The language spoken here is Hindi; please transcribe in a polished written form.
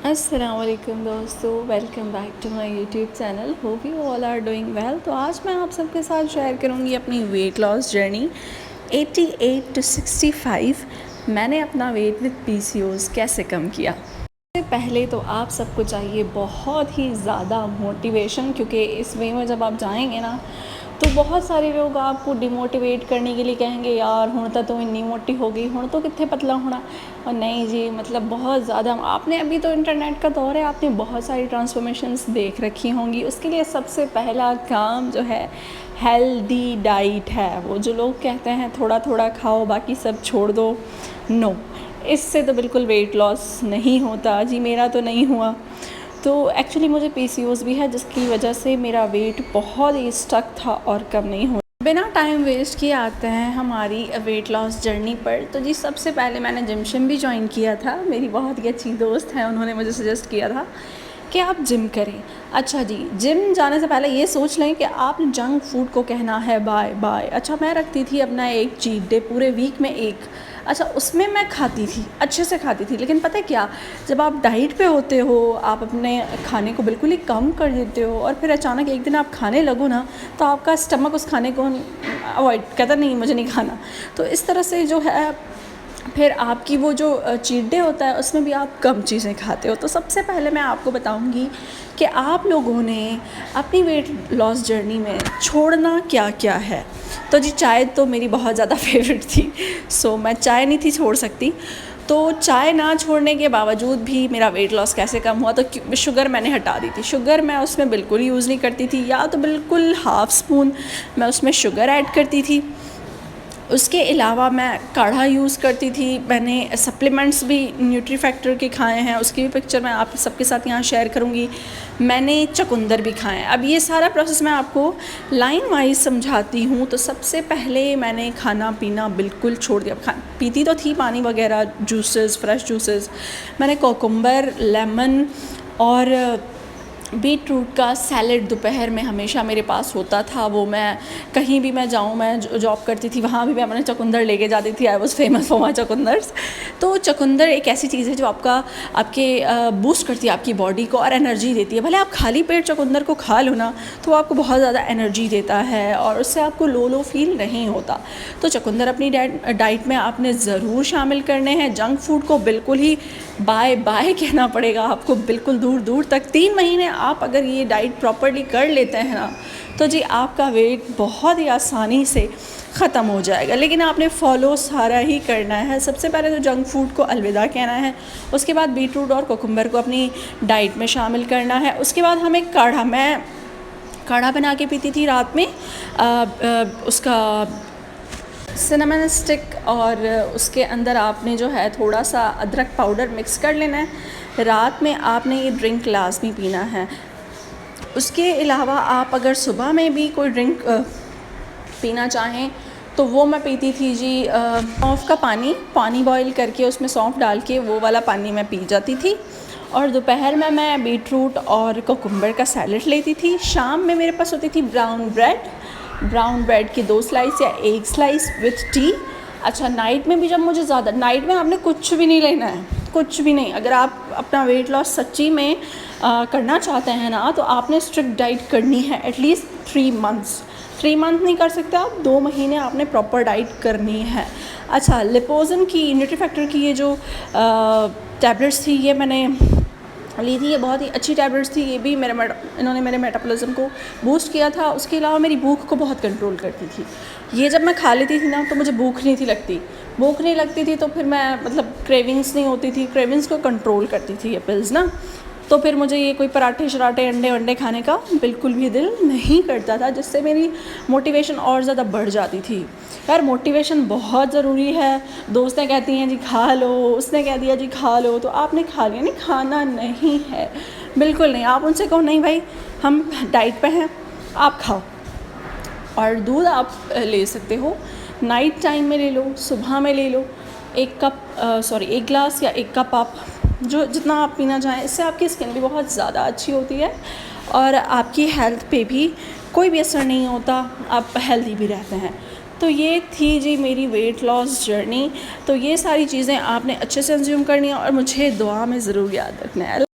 अस्सलाम वालेकुम दोस्तों, welcome back to my YouTube channel. Hope you all are doing well. तो आज मैं आप सबके साथ शेयर करूंगी अपनी वेट लॉस जर्नी 88 टू 65। मैंने अपना वेट विद पीसीओएस कैसे कम किया। सबसे पहले तो आप सबको चाहिए बहुत ही ज़्यादा मोटिवेशन, क्योंकि इस वे में जब आप जाएंगे ना तो बहुत सारे लोग आपको डिमोटिवेट करने के लिए कहेंगे, यार हुण तो इन्नी मोटी हो गई, हुण तो कितने पतला होना। और नहीं जी, मतलब बहुत ज़्यादा आपने अभी तो इंटरनेट का दौर है, आपने बहुत सारी ट्रांसफॉर्मेशंस देख रखी होंगी। उसके लिए सबसे पहला काम जो है हेल्दी डाइट है। वो जो लोग कहते हैं थोड़ा थोड़ा खाओ बाकी सब छोड़ दो, नो, इससे तो बिल्कुल वेट लॉस नहीं होता जी। मेरा तो नहीं हुआ। तो एक्चुअली मुझे पीसीओएस भी है, जिसकी वजह से मेरा वेट बहुत ही स्टक था और कम नहीं हो। बिना टाइम वेस्ट किए आते हैं हमारी वेट लॉस जर्नी पर। तो जी सबसे पहले मैंने जिम भी ज्वाइन किया था। मेरी बहुत ही अच्छी दोस्त है, उन्होंने मुझे सजेस्ट किया था कि आप जिम करें। अच्छा जी, जिम जाने से पहले ये सोच लें कि आप जंक फूड को कहना है बाय बाय। अच्छा, मैं रखती थी अपना एक चीट डे पूरे वीक में एक। अच्छा, उसमें मैं खाती थी, अच्छे से खाती थी। लेकिन पता है क्या, जब आप डाइट पे होते हो, आप अपने खाने को बिल्कुल ही कम कर देते हो और फिर अचानक एक दिन आप खाने लगो ना, तो आपका स्टमक उस खाने को अवॉइड कहता, नहीं मुझे नहीं खाना। तो इस तरह से जो है फिर आपकी वो जो चीट डे होता है उसमें भी आप कम चीज़ें खाते हो। तो सबसे पहले मैं आपको बताऊंगी कि आप लोगों ने अपनी वेट लॉस जर्नी में छोड़ना क्या क्या है। तो जी चाय तो मेरी बहुत ज़्यादा फेवरेट थी, सो मैं चाय नहीं थी छोड़ सकती। तो चाय ना छोड़ने के बावजूद भी मेरा वेट लॉस कैसे कम हुआ, तो शुगर मैंने हटा दी थी। शुगर मैं उसमें बिल्कुल यूज़ नहीं करती थी, या तो बिल्कुल हाफ़ स्पून मैं उसमें शुगर ऐड करती थी। उसके अलावा मैं काढ़ा यूज़ करती थी। मैंने सप्लीमेंट्स भी न्यूट्री फैक्टर के खाए हैं, उसकी भी पिक्चर मैं आप सबके साथ यहाँ शेयर करूँगी। मैंने चुकंदर भी खाए हैं। अब ये सारा प्रोसेस मैं आपको लाइन वाइज समझाती हूँ। तो सबसे पहले मैंने खाना पीना बिल्कुल छोड़ दिया। पीती तो थी पानी वगैरह, जूसेस, फ्रेश जूसेस। मैंने कोकुम्बर, लेमन और बीट रूट का सैलड दोपहर में हमेशा मेरे पास होता था। वो मैं कहीं भी मैं जाऊँ, मैं जॉब करती थी वहाँ भी मैं अपने चुकंदर लेके जाती थी। I was famous for my चुकंदर्स। तो चुकंदर एक ऐसी चीज़ है जो आपके बूस्ट करती है आपकी बॉडी को और एनर्जी देती है। भले आप खाली पेट चुकंदर को खा लो ना, तो वो आपको बहुत ज़्यादा एनर्जी देता है और उससे आपको लो फील नहीं होता। तो चुकंदर अपनी डाइट में आपने ज़रूर शामिल करने हैं। जंक फूड को बिल्कुल ही बाय बाय कहना पड़ेगा आपको, बिल्कुल दूर दूर तक। 3 महीने आप अगर ये डाइट प्रॉपर्ली कर लेते हैं ना, तो जी आपका वेट बहुत ही आसानी से ख़त्म हो जाएगा। लेकिन आपने फॉलो सारा ही करना है। सबसे पहले तो जंक फूड को अलविदा कहना है, उसके बाद बीटरूट और कोकुम्बर को अपनी डाइट में शामिल करना है। उसके बाद हमें मैं काढ़ा बना के पीती थी रात में। उसका सिनेमन स्टिक और उसके अंदर आपने जो है थोड़ा सा अदरक पाउडर मिक्स कर लेना है। रात में आपने ये ड्रिंक लाजमी पीना है। उसके अलावा आप अगर सुबह में भी कोई ड्रिंक पीना चाहें तो वो मैं पीती थी जी, सौंफ का पानी बॉईल करके उसमें सौंफ डाल के वो वाला पानी मैं पी जाती थी। और दोपहर में मैं बीटरूट और कोकुम्बर का सैलेड लेती थी। शाम में मेरे पास होती थी ब्राउन ब्रेड के 2 स्लाइस या 1 स्लाइस विथ टी। अच्छा, नाइट में भी जब मुझे ज़्यादा, नाइट में आपने कुछ भी नहीं लेना है, कुछ भी नहीं। अगर आप अपना वेट लॉस सच्ची में करना चाहते हैं ना, तो आपने स्ट्रिक्ट डाइट करनी है एटलीस्ट 3 मंथ नहीं कर सकते आप, 2 महीने आपने प्रॉपर डाइट करनी है। अच्छा, लिपोजन की, न्यूट्री फैक्टर की ये जो टैबलेट्स थी, ये मैंने ली थी। ये बहुत ही अच्छी टैबलेट्स थी। ये भी इन्होंने मेरे मेटाबॉलिज्म को बूस्ट किया था। उसके अलावा मेरी भूख को बहुत कंट्रोल करती थी। ये जब मैं खा लेती थी ना, तो मुझे भूख नहीं लगती थी। तो फिर मैं मतलब क्रेविंग्स नहीं होती थी, क्रेविंग्स को कंट्रोल करती थी ये पिल्स ना। तो फिर मुझे ये कोई पराठे शराठे अंडे खाने का बिल्कुल भी दिल नहीं करता था, जिससे मेरी मोटिवेशन और ज़्यादा बढ़ जाती थी। यार मोटिवेशन बहुत ज़रूरी है। दोस्तें कहती हैं जी खा लो, उसने कह दिया जी खा लो, तो आपने खा लिया। नहीं, खाना नहीं है, बिल्कुल नहीं। आप उनसे कहो नहीं भाई हम डाइट पे हैं, आप खाओ। और दूध आप ले सकते हो, नाइट टाइम में ले लो, सुबह में ले लो। 1 गिलास या 1 कप आप जो जितना आप पीना चाहें। इससे आपकी स्किन भी बहुत ज़्यादा अच्छी होती है और आपकी हेल्थ पे भी कोई भी असर नहीं होता, आप हेल्दी भी रहते हैं। तो ये थी जी मेरी वेट लॉस जर्नी। तो ये सारी चीज़ें आपने अच्छे से कंज्यूम करनी है और मुझे दुआ में ज़रूर याद रखना है।